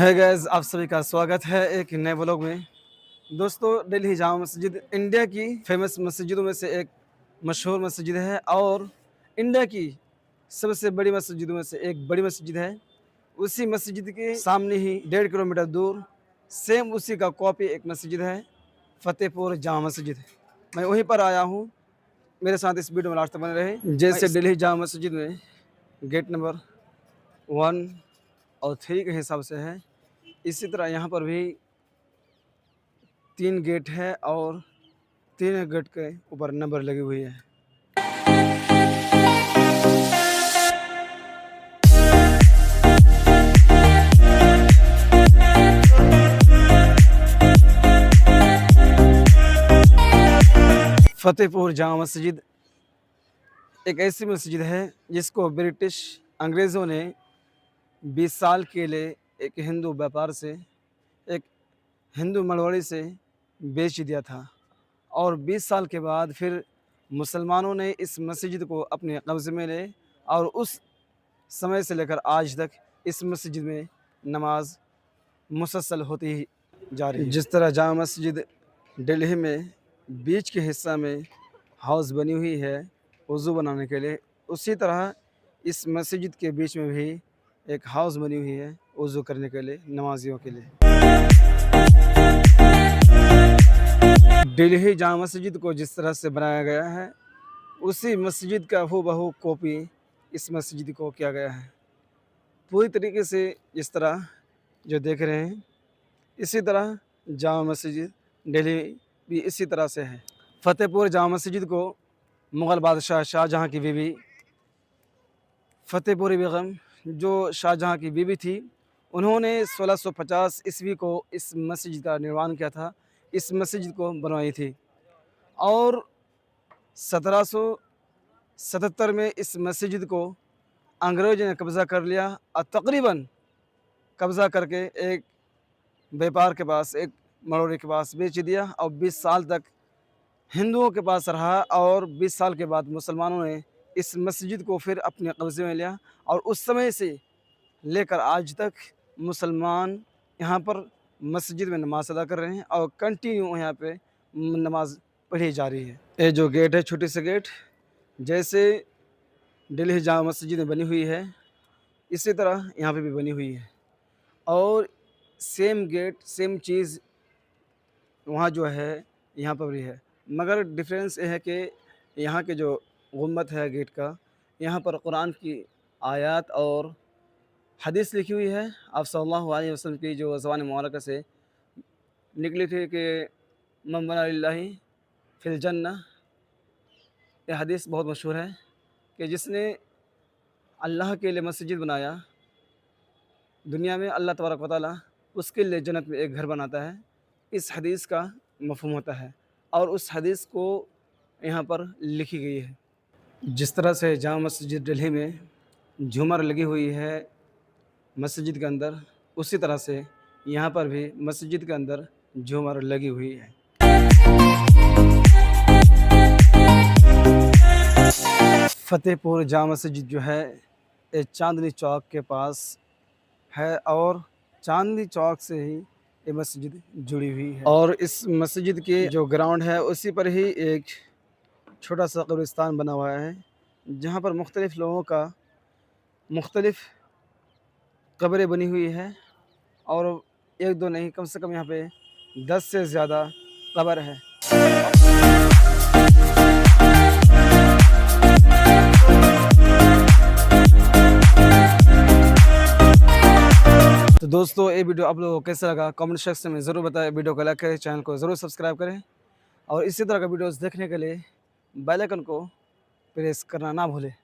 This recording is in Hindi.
है गैस, आप सभी का स्वागत है एक नए व्लॉग में। दोस्तों, दिल्ली जामा मस्जिद इंडिया की फेमस मस्जिदों में से एक मशहूर मस्जिद है और इंडिया की सबसे बड़ी मस्जिदों में से एक बड़ी मस्जिद है। उसी मस्जिद के सामने ही 1.5 किलोमीटर दूर सेम उसी का कॉपी एक मस्जिद है, फतेहपुर जामा मस्जिद। मैं वहीं पर आया हूँ। मेरे साथ इस वीडियो में लास्ट तक बने रहे। जैसे दिल्ली जामा मस्जिद में गेट नंबर 1 और 3 के हिसाब से है, इसी तरह यहाँ पर भी 3 गेट है और 3 गेट के ऊपर नंबर लगी हुई है। फतेहपुर जामा मस्जिद एक ऐसी मस्जिद है जिसको ब्रिटिश अंग्रेज़ों ने 20 साल के लिए एक हिंदू व्यापार से, एक हिंदू मड़वाड़ी से बेच दिया था और 20 साल के बाद फिर मुसलमानों ने इस मस्जिद को अपने कब्ज़े में ले और उस समय से लेकर आज तक इस मस्जिद में नमाज मुसलसल होती ही जा रही है। जिस तरह जामा मस्जिद दिल्ली में बीच के हिस्सा में हाउस बनी हुई है वज़ू बनाने के लिए, उसी तरह इस मस्जिद के बीच में भी एक हाउस बनी हुई है वज़ू करने के लिए, नमाजियों के लिए। दिल्ली जामा मस्जिद को जिस तरह से बनाया गया है उसी मस्जिद का हूबहू कॉपी इस मस्जिद को किया गया है। पूरी तरीके से जिस तरह जो देख रहे हैं इसी तरह जामा मस्जिद दिल्ली भी इसी तरह से है। फतेहपुर जामा मस्जिद को मुग़ल बादशाह शाहजहाँ की बीवी फतेहपुरी बेगम, जो शाहजहाँ की बीवी थी, उन्होंने 1650 ईस्वी को इस मस्जिद का निर्माण किया था, इस मस्जिद को बनवाई थी और 1777 में इस मस्जिद को अंग्रेज़ों ने कब्ज़ा कर लिया और तकरीबन कब्ज़ा करके एक व्यापार के पास, एक मड़ोरी के पास बेच दिया और 20 साल तक हिंदुओं के पास रहा और 20 साल के बाद मुसलमानों ने इस मस्जिद को फिर अपने कब्ज़े में लिया और उस समय से लेकर आज तक मुसलमान यहाँ पर मस्जिद में नमाज़ अदा कर रहे हैं और कंटिन्यू यहाँ पे नमाज़ पढ़ी जा रही है। ये जो गेट है, छोटी सी गेट, जैसे दिल्ली जामा मस्जिद में बनी हुई है इसी तरह यहाँ पे भी बनी हुई है और सेम गेट, सेम चीज़ वहाँ जो है यहाँ पर भी है, मगर डिफरेंस ये है कि यहाँ के जो गुम्बद है गेट का, यहाँ पर कुरान की आयत और हदीस लिखी हुई है। आप सल्लल्लाहु अलैहि वसल्लम की जो ज़बान मुबारक से निकली थी कि मन बना लिल्लाहि फिल जन्नह, ये हदीस बहुत मशहूर है कि जिसने अल्लाह के लिए मस्जिद बनाया दुनिया में, अल्लाह तबारक व तआला उसके लिए जन्नत में एक घर बनाता है। इस हदीस का मफ़हूम होता है और उस हदीस को यहाँ पर लिखी गई है। जिस तरह से जामा मस्जिद दिल्ली में झूमर लगी हुई है मस्जिद के अंदर, उसी तरह से यहाँ पर भी मस्जिद के अंदर झूमर लगी हुई है। फतेहपुर जामा मस्जिद जो है ये चांदनी चौक के पास है और चांदनी चौक से ही ये मस्जिद जुड़ी हुई है और इस मस्जिद के जो ग्राउंड है उसी पर ही एक छोटा सा कब्रिस्तान बना हुआ है जहाँ पर मुख्तलिफ़ लोगों का मुख्तलिफ़ कब्रें बनी हुई है और एक दो नहीं, कम से कम यहाँ पे 10 से ज़्यादा कब्र है। तो दोस्तों, ये वीडियो आप लोगों को कैसा लगा कमेंट सेक्शन में ज़रूर बताएं। वीडियो को लाइक करें, चैनल को ज़रूर सब्सक्राइब करें और इसी तरह का वीडियोस देखने के लिए बेल आइकन को प्रेस करना ना भूलें।